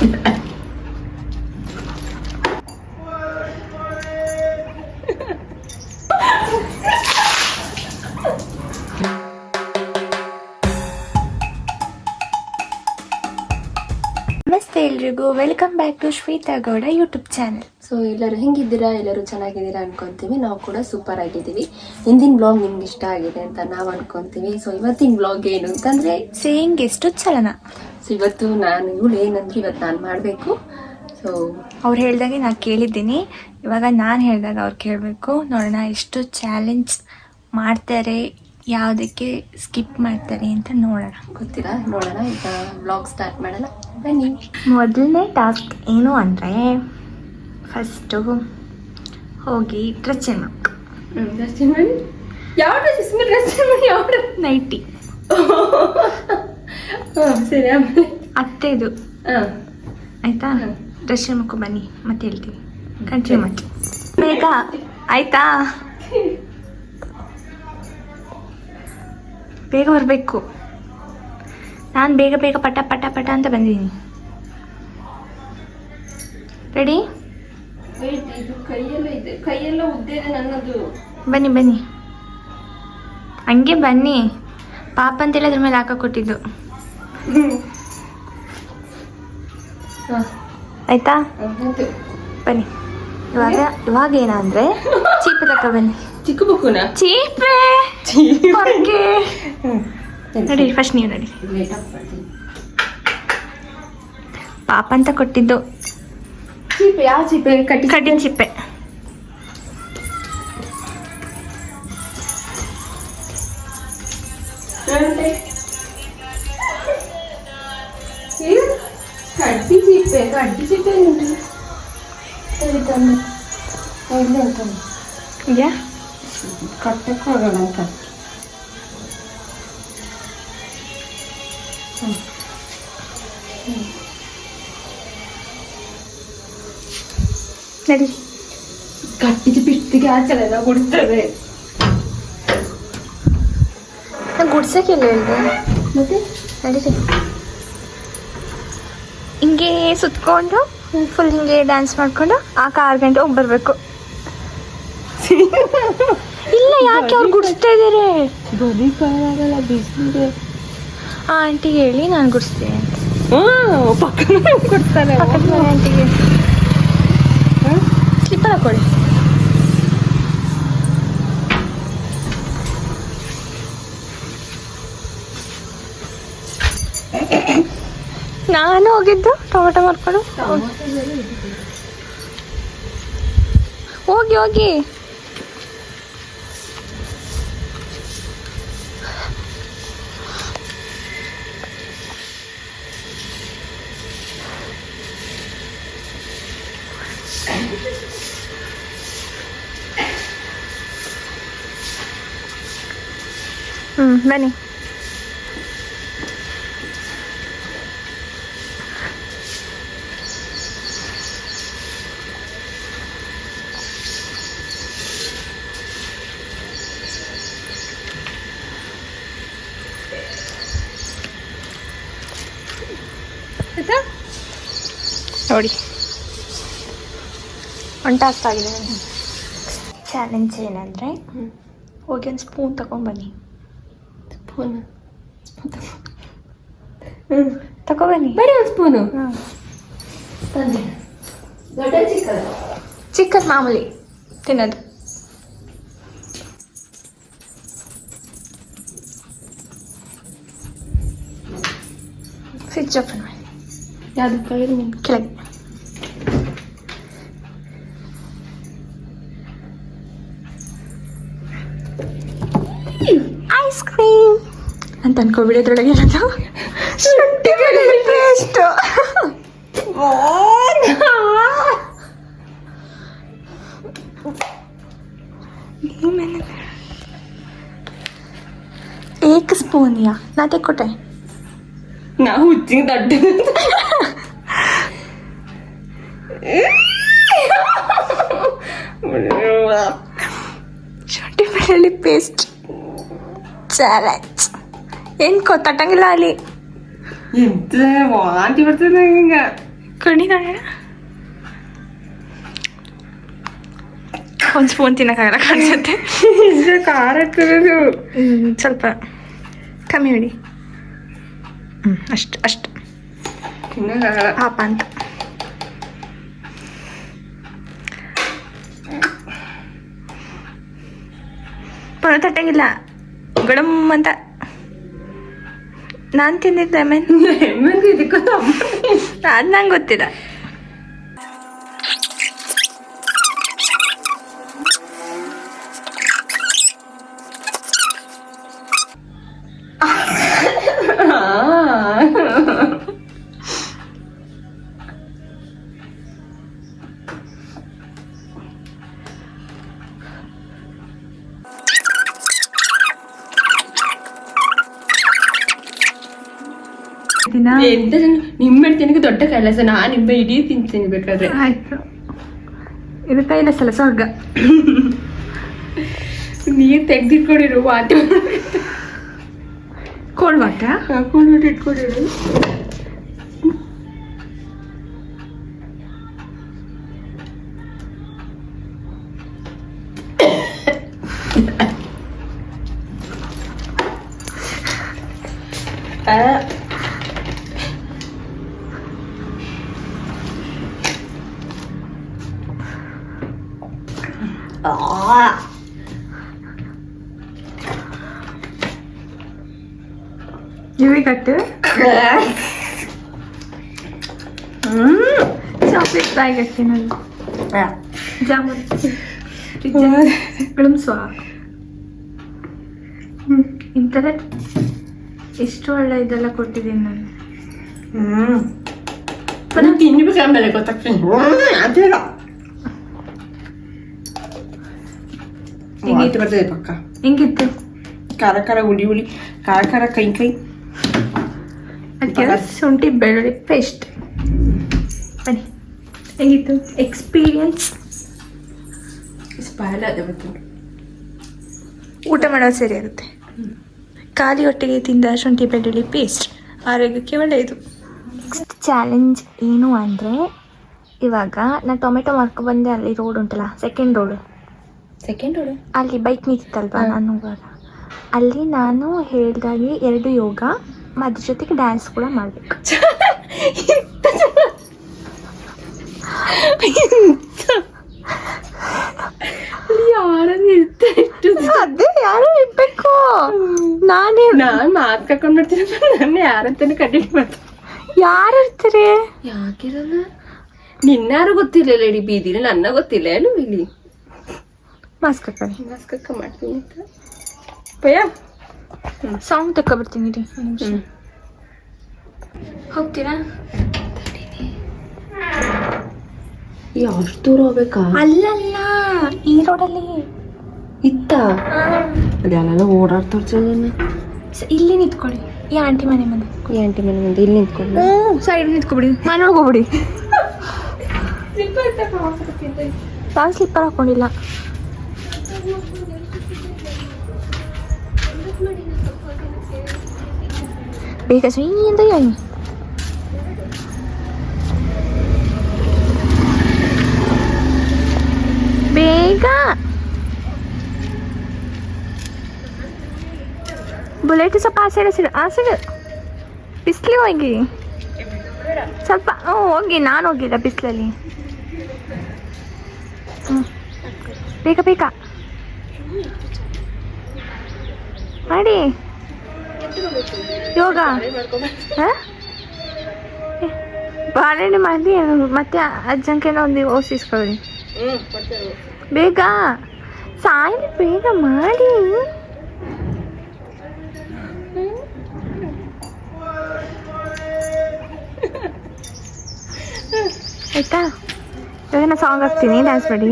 ನಮಸ್ತೆ ಎಲ್ರಿಗೂ, welcome back to Shweta Gowda YouTube channel. So ಎಲ್ಲರೂ ಹೆಂಗಿದ್ದೀರಾ? ಎಲ್ಲರೂ ಚೆನ್ನಾಗಿದ್ದೀರಾ ಅನ್ಕೊಂತೀವಿ. ನಾವು ಕೂಡ ಸೂಪರ್ ಆಗಿದ್ದೀವಿ. ಹಿಂದಿನ ಬ್ಲಾಗ್ ನಿಮ್ಗೆ ಇಷ್ಟ ಆಗಿದೆ ಅಂತ ನಾವು ಅನ್ಕೊಂತೀವಿ. ಸೊ ಇವತ್ತಿನ ಬ್ಲಾಗ್ ಏನು ಅಂತಂದ್ರೆ ಸೇಯಿಂಗ್ ಎಷ್ಟು ಚಲನ. ಸೊ ಇವತ್ತು ಇವಳು ಏನಂದ್ರೆ ಇವತ್ತು ನಾನು ಮಾಡಬೇಕು. ಸೊ ಅವ್ರು ಹೇಳ್ದಾಗೆ ನಾನು ಕೇಳಿದ್ದೀನಿ, ಇವಾಗ ನಾನು ಹೇಳಿದಾಗ ಅವ್ರು ಕೇಳಬೇಕು. ನೋಡೋಣ ಎಷ್ಟು ಚಾಲೆಂಜ್ ಮಾಡ್ತಾರೆ, ಯಾವುದಕ್ಕೆ ಸ್ಕಿಪ್ ಮಾಡ್ತಾರೆ ಅಂತ ನೋಡೋಣ. ಗೊತ್ತಿಲ್ಲ, ನೋಡೋಣ. ಈಗ ಬ್ಲಾಗ್ ಸ್ಟಾರ್ಟ್ ಮಾಡೋಣ, ಬನ್ನಿ. ಮೊದಲನೇ ಟಾಸ್ಕ್ ಏನು ಅಂದರೆ, ಫಸ್ಟು ಹೋಗಿ ಡ್ರೆಸ್ ಚೇಂಜ್ ಮಾಡ್ಕೊ. ಡ್ರೆಸ್ ಚೇಂಜ್ ಮಾಡಿ ಯಾವ ಡ್ರೆಸ್ ಮಾಡಿ ಯಾವ ನೈಟಿ. ಸರಿ, ಆಮೇಲೆ ಅತ್ತೆದು ಆಯಿತಾ? ಡ್ರೆಸ್ ಚೇಂಜ್ ಮಾಡ್ಕೊ ಬನ್ನಿ, ಮತ್ತೆ ಹೇಳ್ತೀವಿ. ಕಂಟಿನ್ಯೂ ಮಾಡಿ ಬೇಗ, ಆಯಿತಾ? ಬೇಗ ಬರಬೇಕು. ನಾನು ಬೇಗ ಬೇಗ ಪಟ ಪಟ ಪಟ ಅಂತ ಬಂದಿದ್ದೀನಿ. ರೆಡಿ? ಇದು ಕೈಯೆಲ್ಲ ಇದೆ, ಕೈಯೆಲ್ಲ ಉದ್ದ ಇದೆ ನನ್ನದು. ಬನ್ನಿ ಬನ್ನಿ, ಹಂಗೆ ಬನ್ನಿ. ಪಾಪ ಅಂತೇಳಿ ಅದ್ರ ಮೇಲೆ ಹಾಕೊಟ್ಟಿದ್ದು. ಆಯ್ತಾ? ಬನ್ನಿ. ಇವಾಗ ಏನಂದ್ರೆ ಚೀಪೆ ತಕ ಬನ್ನಿ. ಚಿಕ್ಕ ಬುಕ್ಕುನ ಚೀಪೆ ನಡಿ, ಫಸ್ಟ್ ನೀವು ನಡಿ. ಪಾಪ ಅಂತ ಕೊಟ್ಟಿದ್ದು ಚೀಪೆ. ಯಾವ ಚೀಪೆ? ಕಟ್ಟಿನ ಚಿಪ್ಪೆ. ಕಡ್ಡಿ ಚೀಪೆ, ಕಡ್ಡಿ ಚೀಪೆ ಉಂಟು. ಸರಿ ತಂದೆ ಒಳ್ಳೆ ಅಂತ ಇದೆಯಾ? ಕಟ್ಟಕ್ಕೆ ಹೋಗೋಣ ಅಂತ. ನಡಿ. ಕಟ್ಟಿದ ಬಿಟ್ಟಿಗೆ ಆಚೆಲ್ಲ ಕೊಡ್ತೇವೆ. ನಾನು ಗುಡ್ಸಕ್ಕೆಲ್ಲ ಹೇಳಿದೆ. ಮತ್ತೆ ನಡೀರಿ. ಹಿಂಗೆ ಸುತ್ಕೊಂಡು ಫುಲ್ ಹಿಂಗೆ ಡ್ಯಾನ್ಸ್ ಮಾಡ್ಕೊಂಡು 6 ಗಂಟೆ ಹೋಗಿ ಬರಬೇಕು. ಇಲ್ಲ, ಯಾಕೆ ಅವ್ರು ಗುಡಿಸ್ತಾ ಇದ್ದಾರೆ? ಬರೀಕಾಗಲ್ಲ, ಬಿಸಿಲಿದೆ. ಆಂಟಿಗೆ ಹೇಳಿ ನಾನು ಗುಡಿಸ್ತೀನಿ ಅಂತ. ಪಕ್ಕದ ಕೊಡ್ತಾರೆ. ಪಕ್ಕದ ಮನೆ ಆಂಟಿಗೆ ಸ್ಲಿಪ್ಪರ್ ಹಾಕೊಳ್ಳಿ. ನಾನು ಹೋಗಿದ್ದು ಟೊಮೆಟೊ ಮಾರ್ಕೊಂಡು. ಹೋಗಿ ಹೋಗಿ. ಬನ್ನಿ. ನೋಡಿ, ಒಂದು ಟಾಸ್ಕ್ ಆಗಿದೆ. ಚಾಲೆಂಜ್ ಏನಂದರೆ, ಹೋಗಿ ಒಂದು ಸ್ಪೂನ್ ತಗೊಂಡ್ಬನ್ನಿ. ಸ್ಪೂನ್ ತಗೊಬನ್ನಿ. ಬರೀ ಒಂದು ಸ್ಪೂನು ತಂದೆ. ದೊಡ್ಡ ಚಿಕ್ಕದ? ಚಿಕ್ಕದು ಮಾಮೂಲಿ ತಿನ್ನೋದು. ಸ್ವಿಚ್ ಓಪನ್ ಮಾಡಿ. ಯಾವುದು? ಕೆಳಗೆ. ಐಸ್ ಕ್ರೀಮ್ ಅಂತ ಅನ್ಕೋಬಿಡೋದ್ರೊಳಗೆ ಶುಂಠಿ ಬೆಳ್ಳುಳ್ಳಿ ಪೇಸ್ಟ್. एक स्पून या ना ते कुठे ನಾ ಹುಚ್ಚಿ ದೊಡ್ಡ ಶುಂಠಿ ಬೆಳ್ಳುಳ್ಳಿ ಪೇಸ್ಟ್ ಚಾಲೆಂಜ್. ಏನು ತಟ್ಟಂಗಿಲ್ಲ ಅಲ್ಲಿ. ಎಂತ ವಾಂತಿ ಬರ್ತದೆ ಹಿಂಗ. ಕಣ್ಣಿ ನೋಡೋಣ. ಒಂದು ಸ್ಪೂನ್ ತಿನ್ನೋಕ್ಕಾಗಲ್ಲ ಕಾಣಿಸುತ್ತೆ. ಖಾರ ಸ್ವಲ್ಪ ಕಮ್ಮಿ ಹೊಡಿ. ಅಷ್ಟು ಅಷ್ಟು ತಿನ್ನಕ್ಕಾಗಲ್ಲ. ಪಾಪ ಅಂತ. ಪಣ ತಟ್ಟಂಗಿಲ್ಲ ಗಡಮ್ ಅಂತ. ನಾನು ತಿಂದಿದ್ದೆ ಲೆಮನ್. ಅದು ನಂಗೆ ಗೊತ್ತಿಲ್ಲ. ಎಂತ ನಿಂಬೆ ತಿನ್ನಕ್ಕೆ ದೊಡ್ಡ ಕೈಲಾಸ. ನಾನು ನಿಂಬೆ ಇಡೀ ತಿಂತೀನಿ ಬೇಕಾದ್ರೆ. ಆಯ್ತು, ಇದು ಕೈಲಸಲ್ಲ ಸ್ವರ್ಗ. ನೀರು ತೆಗ್ದಿಟ್ಕೊಂಡಿರು. ವಾಟರ್ ಕೋಲ್ಡ್ ವಾಟರ್ ಹಾಕೊಂಡ್ಬಿಟ್ಟು ಇಟ್ಕೊಂಡಿರು. ಇವಿ ಕಟ್ಟು. ಚಾಕ್ಲೇಟ್ ಬಾಯಿಗೆ ಹಾಕ್ತೀನಿ ನಾನು. ಜಾಮೂನ್ ಗಳಿಸ್ವಾ. ಇಂಥರ ಎಷ್ಟು ಒಳ್ಳೆ ಇದೆಲ್ಲ ಕೊಟ್ಟಿದ್ದೀನಿ ನಾನು. ತಿನ್ಬೇಕು ಆಮೇಲೆ ಗೊತ್ತಾಗ್ತೀನಿ. ಅದೇಲ್ಲ ಹಿಂಗಿತ್ತು ಬರ್ತದೆ ಪಕ್ಕ. ಹೆಂಗಿತ್ತು? ಖಾರ ಖಾರ ಹುಳಿ ಹುಳಿ ಖಾರ ಖಾರ ಕೈ ಕೈ. ಅದಕ್ಕೆ ಶುಂಠಿ ಬೆಳ್ಳುಳ್ಳಿ ಪೇಸ್ಟ್. ಬನ್ನಿ, ಹೆಂಗಿತ್ತು ಎಕ್ಸ್ಪೀರಿಯನ್ಸ್? ಸ್ಪಾಯ್ಲ್ ಅದೇ ಗೊತ್ತು. ಊಟ ಮಾಡೋದು ಸರಿ ಆಗುತ್ತೆ. ಖಾಲಿ ಹೊಟ್ಟೆಗೆ ತಿಂದ ಶುಂಠಿ ಬೆಳ್ಳುಳ್ಳಿ ಪೇಸ್ಟ್ ಆರೋಗ್ಯಕ್ಕೆ ಒಳ್ಳೆಯದು. ನೆಕ್ಸ್ಟ್ ಚಾಲೆಂಜ್ ಏನು ಅಂದರೆ, ಇವಾಗ ನಾನು ಟೊಮೆಟೊ ಮಾರ್ಕೊಬಂದೆ. ಅಲ್ಲಿ ರೋಡ್ ಉಂಟಲ್ಲ, ಸೆಕೆಂಡ್ ರೋಡು, ಅಲ್ಲಿ ಬೈಕ್ ನಿಂತಿತ್ತಲ್ವಾ ನಾನು ಹೋಗುವಾಗ, ಅಲ್ಲಿ ನಾನು ಹೇಳ್ದಾಗೆ 2 ಯೋಗ ಅದ್ರ ಜೊತೆಗೆ ಡ್ಯಾನ್ಸ್ ಕೂಡ ಮಾಡಬೇಕು. ಅದೇ ಯಾರು ಇರ್ಬೇಕು. ನಾನು ಮಾತು ಕರ್ಕೊಂಡ್ಬಿಡ್ತೀನಿ. ನಾನು ಯಾರಂತಾನೆ ಕಂಡಿಡ್ ಮಾಡ್ತೀನಿ. ಯಾರು ಇರ್ತಾರೆ? ಯಾಕಿರಲ್ಲ, ನಿನ್ನಾರು ಗೊತ್ತಿಲ್ಲ ಇಡೀ ಬೀದಿನ. ನನ್ನ ಗೊತ್ತಿಲ್ಲ ಏನು ಇಲ್ಲಿ. ಮಾಸ್ಕ್ ಹಾಕೊಳ್ಳಿ. ಮಾಸ್ಕಕ್ಕ ಮಾಡ್ತೀನಿ ಭಯ. ಸಾಂಗ್ ತಗೊಬರ್ತೀನಿ ರೀ. ಹೋಗ್ತೀರಾ? ಎಷ್ಟು ದೂರ ಹೋಗ್ಬೇಕಾ? ಅಲ್ಲಲ್ಲ, ಈ ರೋಡಲ್ಲಿ ಇತ್ತ ಅದೆಲ್ಲ ಓಡಾಡ್ತೋರ್ಸೋದನ್ನ. ಇಲ್ಲಿ ನಿಂತ್ಕೊಳ್ಳಿ. ಈ ಆಂಟಿ ಮನೆ ಮುಂದೆ. ಈ ಆಂಟಿ ಮನೆ ಮುಂದೆ ಇಲ್ಲಿ ನಿಂತ್ಕೊಂಡು ಸೈಡ್ ನಿಂತ್ಕೊಬಿಡಿ. ಮನೆ ಹೋಗ್ಬಿಡಿ. ನಾನು ಸ್ಲಿಪ್ಪರ್ ಹಾಕೊಂಡಿಲ್ಲ. ಬೇಗ ಸುಯ್ಯಿಂದ ಹೇಳಿ. ಬೇಗ ಬುಲೆಟ್ ಸ್ವಲ್ಪ ಆ ಸೈಡ್ ಬಿಸಿಲು ಹೋಗಿ ಸ್ವಲ್ಪ. ಹೋಗಿ, ನಾನು ಹೋಗಿಲ್ಲ ಬಿಸಿಲಲ್ಲಿ. ಬೇಗ ಬೇಗ ಮಾಡಿ ಯೋಗ. ಬಾಳೆಹಣ್ಣು ಮಾಡಿ ಮತ್ತೆ ಅಜ್ಜಂಕೇನೋ ಒಂದು ಓಸಿಸ್ಕೊಳ್ಳಿ. ಬೇಗ ಸಾಯಿಲಿ, ಬೇಗ ಮಾಡಿ. ಆಯ್ತಾ? ಇವಾಗ ನಾನು ಸಾಂಗ್ ಹಾಕ್ತೀನಿ, ಡ್ಯಾನ್ಸ್ ಮಾಡಿ.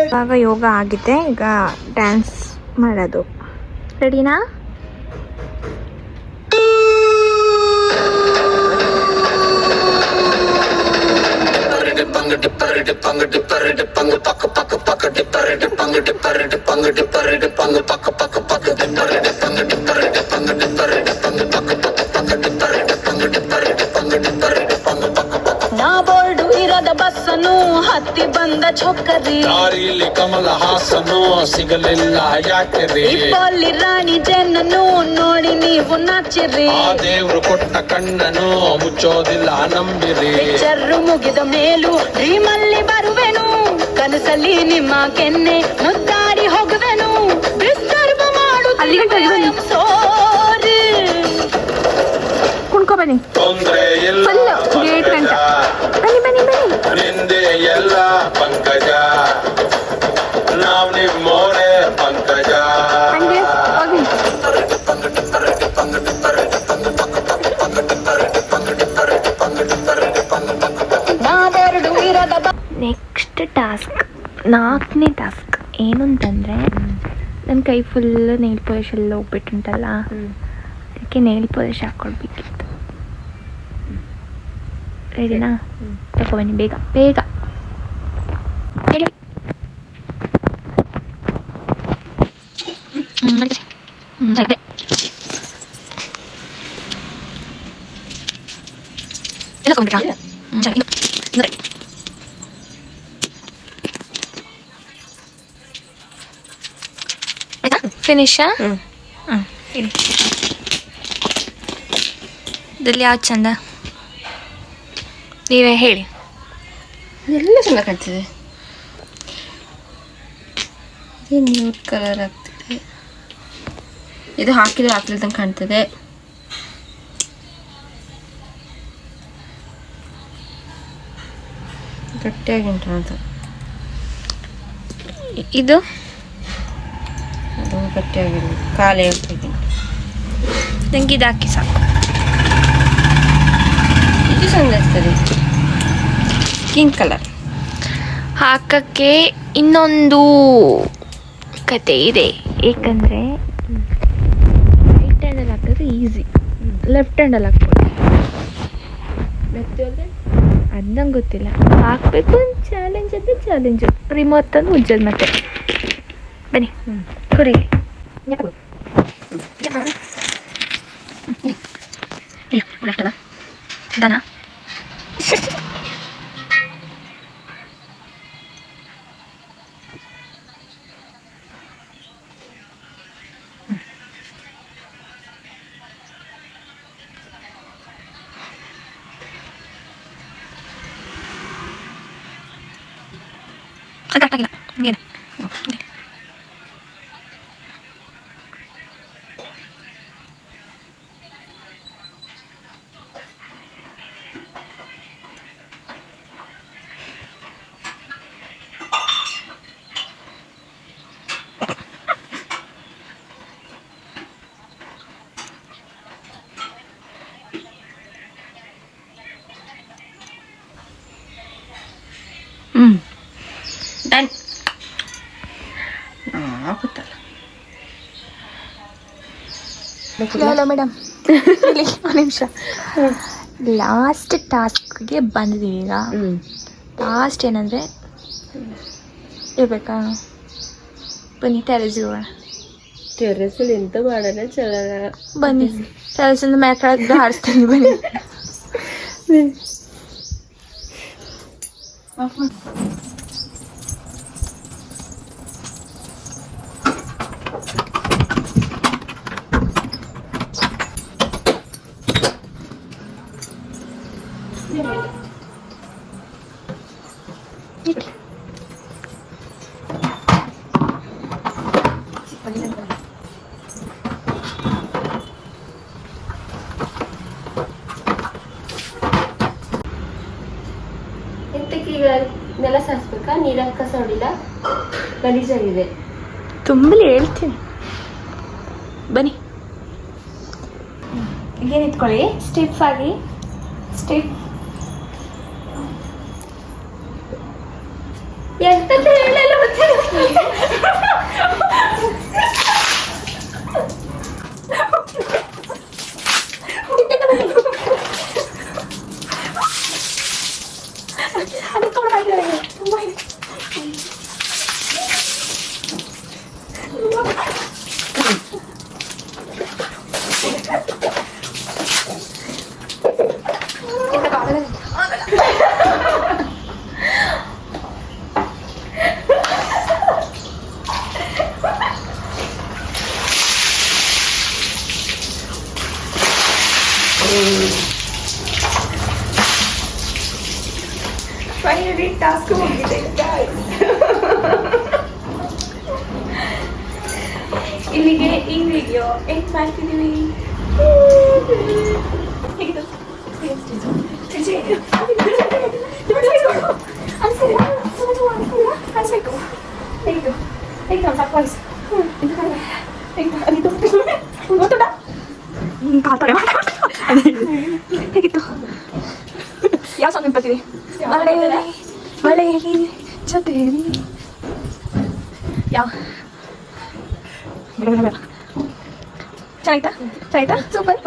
ಇವಾಗ ಯೋಗ ಆಗಿದೆ, ಈಗ ಡ್ಯಾನ್ಸ್ ಮಾಡೋದು. ರೆಡಿನಾ? ನಾ ಚಂದ ಚೊಕ್ಕರಿ ದಾರಿಲಿ ಕಮಲ ಹಾಸನು ಸಿಗಲಿಲ್ಲ ಯಾಕೆರಿ ಇಪ್ಪಲ್ಲಿ ರಾಣಿ ಜನ್ನನು ನೋಡಿ ನೀವು ನಾಚಿರಿ ಆ ದೇವ್ರು ಕೊಟ್ಟ ಕಣ್ಣನು ಮುಚ್ಚೋದಿಲ್ಲ ನಂಬಿರಿ ಪಿಕ್ಚರ್ ಮುಗಿದ ಮೇಲೂ ಡ್ರೀಮಲ್ಲಿ ಬರುವೆನು ಕನಸಲ್ಲಿ ನಿಮ್ಮ ಕೆನ್ನೆ ಮುದ್ದಾಡಿ ಹೋಗುವೆನು ಡಿಸ್ಟರ್ಬ್ ಮಾಡುತ್ತೀವಿ ಸೋರಿ ಕುಣ್ಕೊ ಬನ್ನಿ ತೊಂದ್ರೆ ಇಲ್ಲ ಗೇಟ್ ಗಂಟ ಬನ್ನಿ ಬನ್ನಿ ಬನ್ನಿ ನಿಂದೆ ಎಲ್ಲ ಪಂಕಜ ನಾವ್ ನಿಮ್ಮೋರೆ ಪಂಕಜ ಹಂಗೆ ಹೋಗಿ ನಾವೆರಡು ಇರದ ನೆಕ್ಸ್ಟ್ ಟಾಸ್ಕ್ 4ನೇ ಟಾಸ್ಕ್ ಏನು ಅಂತಂದರೆ ನನ್ನ ಕೈ ಫುಲ್ ನೇಲ್ ಪಾಲಿಶ್ ಎಲ್ಲ ಹೋಗ್ಬಿಟ್ಟುಂಟಲ್ಲ ಅದಕ್ಕೆ ನೇಲ್ ಪಾಲಿಶ್ ಹಾಕ್ಕೊಡ್ಬೇಕಿತ್ತು ರೆಡಿನಾ ತಗೊಬನ್ನಿ ಬೇಗ ಬೇಗ ಹೇಳಿ ಫಿನಿಶಾ ಹೇಳಿ ಇದ್ರಲ್ಲಿ ಯಾವ್ದು ಚಂದ ನೀವೇ ಹೇಳಿ ಎಲ್ಲ ಚಂದ ಕಾಣ್ತಿದೆ ಇದು ನ್ಯೂಡ್ ಕಲರ್ ಆಗ್ತಿದೆ ಇದು ಹಾಕಿದ್ರೆ ಹಾಕಿಲ್ದಂಗೆ ಕಾಣ್ತಿದೆ ಗಟ್ಟಿಯಾಗಿ ಉಂಟು ಅಂತ ಇದು ಅದು ಗಟ್ಟಿಯಾಗಿರ್ಬೇಕು ಕಾಲೇ ಹೋಗಿ ನಂಗೆ ಇದು ಹಾಕಿ ಸಾಕು ಇದು ಚಂದ ಇರ್ತದೆ ಪಿಂಕ್ ಕಲರ್ ಹಾಕಕ್ಕೆ ಇನ್ನೊಂದು ಕತೆ ಇದೆ ಏಕೆಂದರೆ ರೈಟ್ ಹ್ಯಾಂಡಲ್ಲಿ ಹಾಕಿದ್ರೆ ಈಸಿ ಲೆಫ್ಟ್ ಹ್ಯಾಂಡಲ್ಲಿ ಹಾಕ್ಬೋದು ಅದು ನಂಗೆ ಗೊತ್ತಿಲ್ಲ ಹಾಕಬೇಕು ಚಾಲೆಂಜ್ ಅಂದರೆ ಚಾಲೆಂಜು ರಿಮೋಟ್ ತಂದು ಉಜ್ಜೋದು ಮತ್ತೆ ಬನ್ನಿ ಕೊಡಿ ದನ ಕರೆಕ್ಟಾಗಿಲ್ಲ ಏನು ಡನ್ ಆಗುತ್ತಲ್ಲ ಹಲೋ ಮೇಡಮ್ ಇಲ್ಲಿ ಒಂದು ನಿಮಿಷ ಲಾಸ್ಟ್ ಟಾಸ್ಕ್ಗೆ ಬಂದಿದ್ದೀವಿ ಈಗ ಲಾಸ್ಟ್ ಏನಂದರೆ ಇರ್ಬೇಕಾ ಬನ್ನಿ ಟೆರೆಸ್ಗೆ ಹೋಗೋಣ ಟೆರೆಸಲ್ಲಿ ಎಂತ ಮಾಡೋಣ ಚಲನ ಬನ್ನಿ ಟೆರೆಸಿಂದ ಮ್ಯಾಕೆ ಹಾರಿಸ್ತೀನಿ ಬನ್ನಿ ಈಗ ನೆಲ ಸಾರಿಸ್ಬೇಕಾ ನೀರು ಕಸ ಹೊಡಿಲ್ಲ ಗಲೀಜಾಗಿದೆ ತುಂಬಲಿ ಹೇಳ್ತೀನಿ ಬನ್ನಿ ಏನು ಇಟ್ಕೊಳ್ಳಿ ಸ್ಟಿಫ್ ಆಗಿ ಸ್ಟಿಫ್ ಎಂತ ಹೇಳಲ್ಲ ಫೈನಲಿ ಟಾಸ್ಕ್ ಮುಗಿದೆ ಇಲ್ಲಿಗೆ ಈ ವಿಡಿಯೋ ಎಂಡ್ ಮಾಡ್ತಿದ್ದೀವಿ. ಹೇಗಿತ್ತು? ಹೇಗಿತ್ತು? ಯಾವ ಸಾಂಗ್ ನೆನಪಾಗ್ತಿದೆ? ಮಳೆಯಲ್ಲಿ ಜೊತೆಯಲ್ಲಿ ಯಾವ ಚೆನ್ನಾಯ್ತಾ? ಸೂಪರ್.